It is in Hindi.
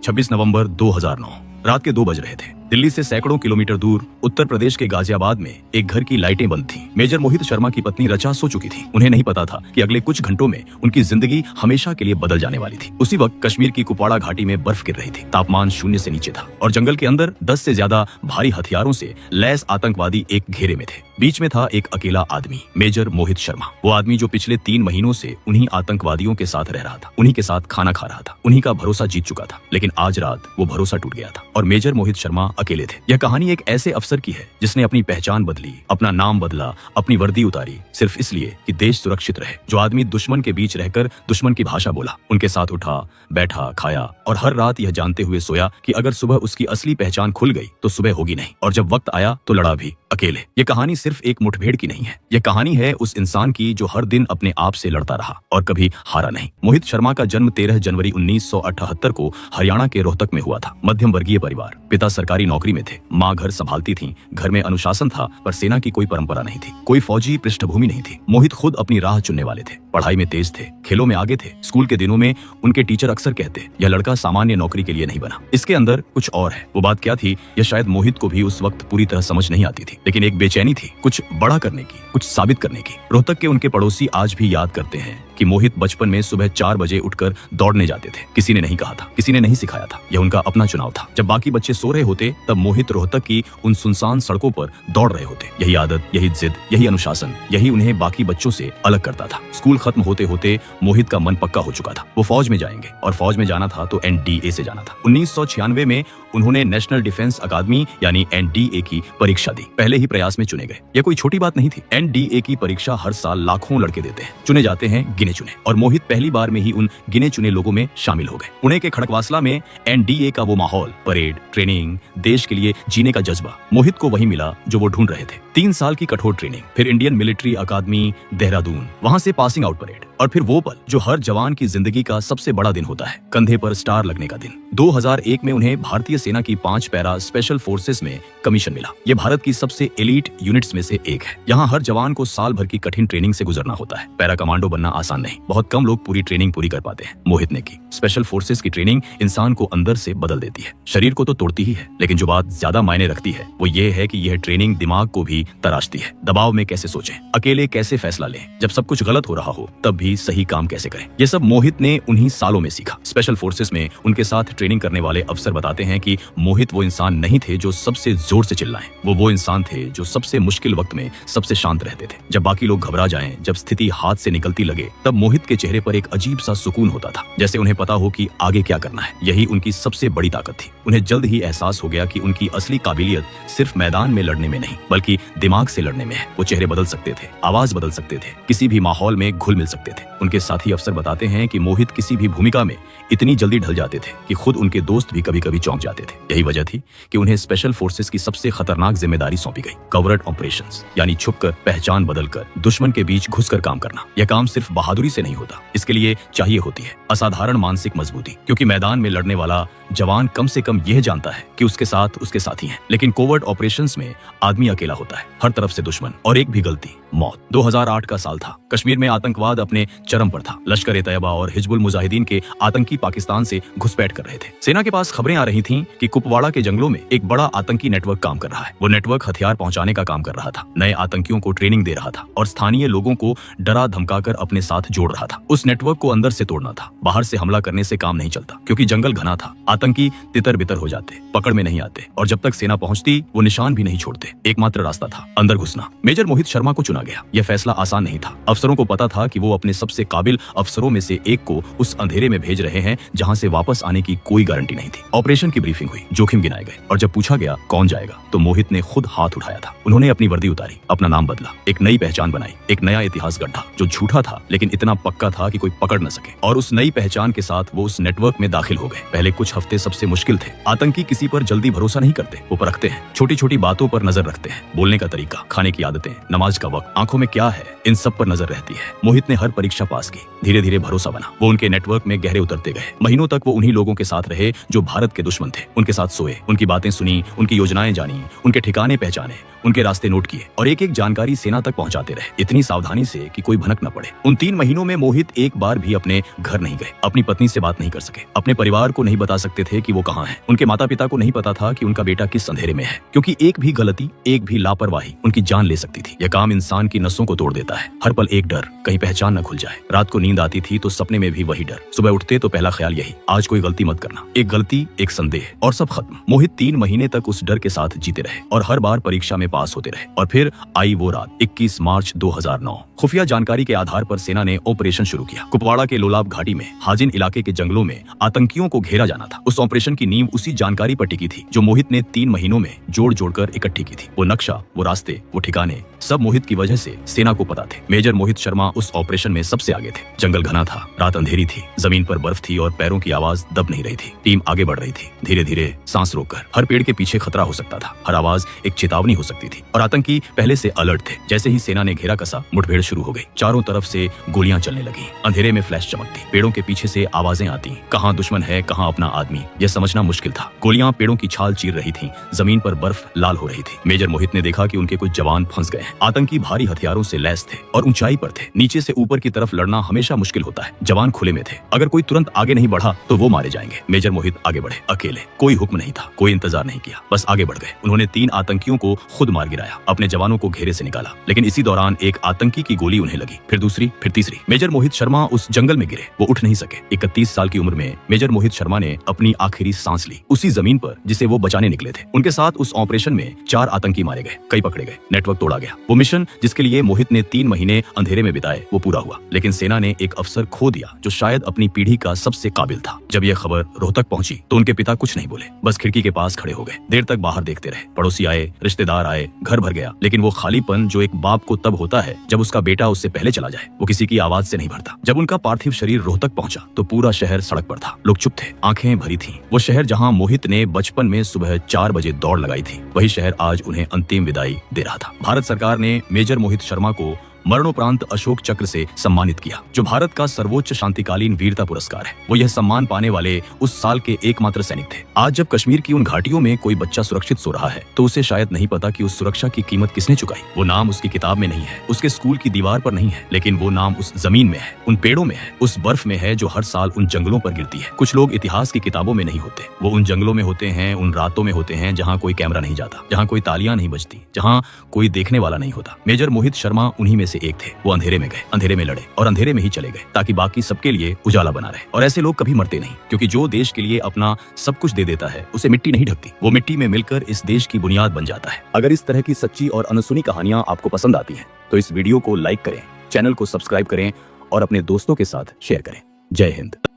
26 नवंबर 2009 रात के 2 बज रहे थे। दिल्ली से सैकड़ों किलोमीटर दूर उत्तर प्रदेश के गाजियाबाद में एक घर की लाइटें बंद थीं। मेजर मोहित शर्मा की पत्नी रचा सो चुकी थी। उन्हें नहीं पता था कि अगले कुछ घंटों में उनकी जिंदगी हमेशा के लिए बदल जाने वाली थी। उसी वक्त कश्मीर की कुपवाड़ा घाटी में बर्फ गिर रही थी। तापमान 0 से नीचे था और जंगल के अंदर 10 से ज्यादा भारी हथियारों से लैस आतंकवादी एक घेरे में थे। बीच में था एक अकेला आदमी, मेजर मोहित शर्मा। वो आदमी जो पिछले 3 महीनों से उन्हीं आतंकवादियों के साथ रह रहा था, उन्हीं के साथ खाना खा रहा था, उन्हीं का भरोसा जीत चुका था। लेकिन आज रात वो भरोसा टूट गया था और मेजर मोहित शर्मा अकेले थे। यह कहानी एक ऐसे अफसर की है जिसने अपनी पहचान बदली, अपना नाम बदला, अपनी वर्दी उतारी सिर्फ इसलिए कि देश सुरक्षित रहे। जो आदमी दुश्मन के बीच रहकर दुश्मन की भाषा बोला, उनके साथ उठा, बैठा, खाया और हर रात यह जानते हुए सोया कि अगर सुबह उसकी असली पहचान खुल गई तो सुबह होगी नहीं, और जब वक्त आया तो लड़ा भी अकेले। ये कहानी सिर्फ एक मुठभेड़ की नहीं है, यह कहानी है उस इंसान की जो हर दिन अपने आप से लड़ता रहा और कभी हारा नहीं। मोहित शर्मा का जन्म 13 जनवरी 1978 को हरियाणा के रोहतक में हुआ था। मध्यम वर्गीय परिवार, पिता सरकारी नौकरी में थे, माँ घर संभालती थी। घर में अनुशासन था पर सेना की कोई परंपरा नहीं थी, कोई फौजी पृष्ठभूमि नहीं थी। मोहित खुद अपनी राह चुनने वाले थे, पढ़ाई में तेज थे, खेलों में आगे थे। स्कूल के दिनों में उनके टीचर अक्सर कहते, यह लड़का सामान्य नौकरी के लिए नहीं बना, इसके अंदर कुछ और है। वो बात क्या थी यह शायद मोहित को भी उस वक्त पूरी तरह समझ नहीं आती थी, लेकिन एक बेचैनी थी कुछ बड़ा करने की, कुछ साबित करने की। रोहतक के उनके पड़ोसी आज भी याद करते हैं कि मोहित बचपन में सुबह 4 बजे उठकर दौड़ने जाते थे। किसी ने नहीं कहा था, किसी ने नहीं सिखाया था, यह उनका अपना चुनाव था। जब बाकी बच्चे सो रहे होते तब मोहित रोहतक की उन सुनसान सड़कों पर दौड़ रहे होते। यही आदत, यही जिद, यही अनुशासन, यही उन्हें बाकी बच्चों से अलग करता था। स्कूल खत्म होते होते मोहित का मन पक्का हो चुका था, वो फौज में जाएंगे, और फौज में जाना था तो NDA से जाना था। 1996 में उन्होंने नेशनल डिफेंस अकादमी यानी NDA की परीक्षा दी। पहले ही प्रयास में चुने गए। यह कोई छोटी बात नहीं थी। NDA की परीक्षा हर साल लाखों लड़के देते हैं, चुने जाते हैं गिने चुने, और मोहित पहली बार में ही उन गिने चुने लोगों में शामिल हो गए। पुणे के खड़कवासला में NDA का वो माहौल, परेड, ट्रेनिंग, देश के लिए जीने का जज्बा, मोहित को वही मिला जो वो ढूंढ रहे थे। 3 साल की कठोर ट्रेनिंग, फिर इंडियन मिलिट्री अकादमी देहरादून, वहां से पासिंग आउट परेड, और फिर वो पल जो हर जवान की जिंदगी का सबसे बड़ा दिन होता है, कंधे पर स्टार लगने का दिन। 2001 में उन्हें भारतीय सेना की 5 पैरा स्पेशल फोर्सेस में कमीशन मिला। ये भारत की सबसे एलीट यूनिट्स में से एक है। यहाँ हर जवान को साल भर की कठिन ट्रेनिंग से गुजरना होता है। पैरा कमांडो बनना आसान नहीं, बहुत कम लोग पूरी ट्रेनिंग पूरी कर पाते हैं। मोहित ने की। स्पेशल फोर्सेस की ट्रेनिंग इंसान को अंदर से बदल देती है। शरीर को तो तोड़ती ही है, लेकिन जो बात ज्यादा मायने रखती है वो ये है कि यह ट्रेनिंग दिमाग को भी तराशती है। दबाव में कैसे सोचें, अकेले कैसे फैसला लें, जब सब कुछ गलत हो रहा हो तब भी सही काम कैसे करें, ये सब मोहित ने उन्हीं सालों में सीखा। स्पेशल फोर्सेस में उनके साथ ट्रेनिंग करने वाले अफसर बताते हैं कि मोहित वो इंसान नहीं थे जो सबसे जोर से चिल्लाएं, वो इंसान थे जो सबसे मुश्किल वक्त में सबसे शांत रहते थे। जब बाकी लोग घबरा जाएं, जब स्थिति हाथ से निकलती लगे, तब मोहित के चेहरे पर एक अजीब सा सुकून होता था, जैसे उन्हें पता हो कि आगे क्या करना है। यही उनकी सबसे बड़ी ताकत थी। उन्हें जल्द ही एहसास हो गया कि उनकी असली काबिलियत सिर्फ मैदान में लड़ने में नहीं बल्कि दिमाग से लड़ने में है। वो चेहरे बदल सकते थे, आवाज बदल सकते थे, किसी भी माहौल में घुल मिल सकते थे। उनके साथी अफसर बताते हैं कि मोहित किसी भी भूमिका में इतनी जल्दी ढल जाते थे कि खुद उनके दोस्त भी कभी कभी चौंक जाते थे। यही वजह थी कि उन्हें स्पेशल फोर्सेस की सबसे खतरनाक जिम्मेदारी सौंपी गई, कवरट ऑपरेशंस, यानी छुपकर, पहचान बदलकर, दुश्मन के बीच घुसकर काम करना। यह काम सिर्फ बहादुरी से नहीं होता, इसके लिए चाहिए होती है असाधारण मानसिक मजबूती, क्योंकि मैदान में लड़ने वाला जवान कम से कम यह जानता है कि उसके साथ उसके साथी हैं, लेकिन कोवर्ट ऑपरेशंस में आदमी अकेला होता है, हर तरफ से दुश्मन, और एक भी गलती मौत। 2008 का साल था। कश्मीर में आतंकवाद अपने चरम पर था। लश्कर-ए-तैयबा और हिजबुल मुजाहिदीन के आतंकी पाकिस्तान से घुसपैठ कर रहे थे। सेना के पास खबरें आ रही थीं कि कुपवाड़ा के जंगलों में एक बड़ा आतंकी नेटवर्क काम कर रहा है। वो नेटवर्क हथियार पहुंचाने का काम कर रहा था, नए आतंकियों को ट्रेनिंग दे रहा था और स्थानीय लोगों को डरा धमकाकर अपने साथ जोड़ रहा था। उस नेटवर्क को अंदर से तोड़ना था। बाहर से हमला करने से काम नहीं चलता, क्योंकि जंगल घना था। आतंकी तितर बितर हो जाते, पकड़ में नहीं आते, और जब तक सेना पहुंचती वो निशान भी नहीं छोड़ते। एकमात्र रास्ता था अंदर घुसना। मेजर मोहित शर्मा को चुना गया। यह फैसला आसान नहीं था। अफसरों को पता था कि वो अपने सबसे काबिल अफसरों में से एक को उस अंधेरे में भेज रहे हैं जहां से वापस आने की कोई गारंटी नहीं थी। ऑपरेशन की ब्रीफिंग हुई, जोखिम गिनाए गए, और जब पूछा गया कौन जाएगा तो मोहित ने खुद हाथ उठाया था। उन्होंने अपनी वर्दी उतारी, अपना नाम बदला, एक नई पहचान बनाई, एक नया इतिहास गढ़ा जो झूठा था लेकिन इतना पक्का था कि कोई पकड़ न सके। और उस नई पहचान के साथ वो उस नेटवर्क में दाखिल हो गए। पहले कुछ हफ्ते सबसे मुश्किल थे। आतंकी किसी पर जल्दी भरोसा नहीं करते, वो परखते हैं, छोटी छोटी बातों पर नजर रखते हैं, बोलने का तरीका, खाने की आदतें, नमाज का वक्त, आंखों में क्या है, इन सब पर नजर रहती है। मोहित ने हर परीक्षा पास की। धीरे धीरे भरोसा बना। वो उनके नेटवर्क में गहरे उतरते गए। महीनों तक वो उन्हीं लोगों के साथ रहे जो भारत के दुश्मन थे। उनके साथ सोए, उनकी बातें सुनी, उनकी योजनाएं जानी, उनके ठिकाने पहचाने, उनके रास्ते नोट किए और एक एक जानकारी सेना तक पहुंचाते रहे, इतनी सावधानी से कि कोई भनक न पड़े। उन 3 महीनों में मोहित एक बार भी अपने घर नहीं गए, अपनी पत्नी से बात नहीं कर सके, अपने परिवार को नहीं बता सकते थे कि वो कहाँ है। उनके माता पिता को नहीं पता था कि उनका बेटा किस अंधेरे में है, क्योंकि एक भी गलती, एक भी लापरवाही उनकी जान ले सकती थी। यह काम इंसान की नसों को तोड़ देता है। हर पल एक डर, कहीं पहचान न खुल जाए। रात को नींद आती थी तो सपने में भी वही डर। सुबह उठते तो पहला ख्याल यही, आज कोई गलती मत करना। एक गलती, एक संदेह और सब खत्म। मोहित 3 महीने तक उस डर के साथ जीते रहे और हर बार परीक्षा में पास होते रहे। और फिर आई वो रात, 21 मार्च 2009। खुफिया जानकारी के आधार पर सेना ने ऑपरेशन शुरू किया। कुपवाड़ा के लोलाब घाटी में हाजिन इलाके के जंगलों में आतंकियों को घेरा जाना था। उस ऑपरेशन की नींव उसी जानकारी पर टिकी थी जो मोहित ने 3 महीनों में जोड़ जोड़कर इकट्ठी की थी। वो नक्शा, वो रास्ते, वो ठिकाने, सब मोहित की वजह से सेना को पता थे। मेजर मोहित शर्मा उस ऑपरेशन में सबसे आगे थे। जंगल घना था, रात अंधेरी थी, जमीन पर बर्फ थी और पैरों की आवाज दब नहीं रही थी। टीम आगे बढ़ रही थी, धीरे धीरे, सांस रोककर। हर पेड़ के पीछे खतरा हो सकता था, हर आवाज एक चेतावनी हो सकती थी और आतंकी पहले से अलर्ट थे। जैसे ही सेना ने घेरा कसा, मुठभेड़ शुरू हो गई। चारों तरफ से गोलियां चलने लगी, अंधेरे में फ्लैश चमकती, पेड़ों के पीछे से आवाजें आती। कहां दुश्मन है, कहां अपना आदमी, यह समझना मुश्किल था। गोलियां पेड़ों की छाल चीर रही थी, जमीन पर बर्फ लाल हो रही थी। मेजर मोहित ने देखा कि उनके कुछ जवान फंस गए हैं। आतंकी भारी हथियारों से लैस थे और ऊंचाई पर थे। नीचे से ऊपर की तरफ लड़ना हमेशा मुश्किल होता है। जवान खुले में थे, अगर कोई तुरंत आगे नहीं बढ़ा तो वो मारे जाएंगे। मेजर मोहित आगे बढ़े, अकेले। कोई हुक्म नहीं था, कोई इंतजार नहीं किया, बस आगे बढ़ गए। उन्होंने 3 आतंकियों को खुद मार गिराया, अपने जवानों को घेरे से निकाला। लेकिन इसी दौरान एक आतंकी की गोली उन्हें लगी, फिर दूसरी, फिर तीसरी। मेजर मोहित शर्मा उस जंगल में गिरे, वो उठ नहीं सके। 31 साल की उम्र में मेजर मोहित शर्मा ने अपनी आखिरी सांस ली, उसी जमीन पर जिसे वो बचाने निकले थे। उनके साथ उस ऑपरेशन में 4 आतंकी मारे गए, कई पकड़े गए, नेटवर्क तोड़ा गया। वो मिशन जिसके लिए मोहित ने 3 महीने अंधेरे में बिताए, वो पूरा हुआ। लेकिन सेना ने एक अफसर खो दिया जो शायद अपनी पीढ़ी का सबसे काबिल था। जब यह खबर रोहतक पहुंची तो उनके पिता कुछ नहीं बोले, बस खिड़की के पास खड़े हो गए। देर तक बाहर देखते रहे। पड़ोसी आए, रिश्तेदार आए, घर भर गया, लेकिन वो खालीपन जो एक बाप को तब होता है जब उसका बेटा उससे पहले चला जाए, वो किसी की आवाज से नहीं भरता। जब उनका पार्थिव शरीर रोहतक पहुंचा तो पूरा शहर सड़क पर था। लोग चुप थे, आंखें भरी थीं। वो शहर जहां मोहित ने बचपन में सुबह 4 बजे दौड़ लगाई थी, वही शहर आज उन्हें अंतिम विदाई दे रहा था। भारत सरकार ने मेजर मोहित शर्मा को मरणोपरांत अशोक चक्र से सम्मानित किया, जो भारत का सर्वोच्च शांतिकालीन वीरता पुरस्कार है। वो यह सम्मान पाने वाले उस साल के एकमात्र सैनिक थे। आज जब कश्मीर की उन घाटियों में कोई बच्चा सुरक्षित सो रहा है तो उसे शायद नहीं पता कि उस सुरक्षा की कीमत किसने चुकाई। वो नाम उसकी किताब में नहीं है, उसके स्कूल की दीवार पर नहीं है, लेकिन वो नाम उस जमीन में है, उन पेड़ों में है, उस बर्फ में है जो हर साल उन जंगलों पर गिरती है। कुछ लोग इतिहास की किताबों में नहीं होते, वो उन जंगलों में होते हैं, उन रातों में होते हैं जहाँ कोई कैमरा नहीं जाता, जहाँ कोई तालियां नहीं बजती, जहाँ कोई देखने वाला नहीं होता। मेजर मोहित शर्मा उन्हीं में से एक थे। वो अंधेरे में गए, अंधेरे में लड़े और अंधेरे में ही चले गए, ताकि बाकी सबके लिए उजाला बना रहे। और ऐसे लोग कभी मरते नहीं, क्योंकि जो देश के लिए अपना सब कुछ दे देता है उसे मिट्टी नहीं ढकती, वो मिट्टी में मिलकर इस देश की बुनियाद बन जाता है। अगर इस तरह की सच्ची और अनसुनी कहानियां आपको पसंद आती हैं तो इस वीडियो को लाइक करें, चैनल को सब्सक्राइब करें और अपने दोस्तों के साथ शेयर करें। जय हिंद।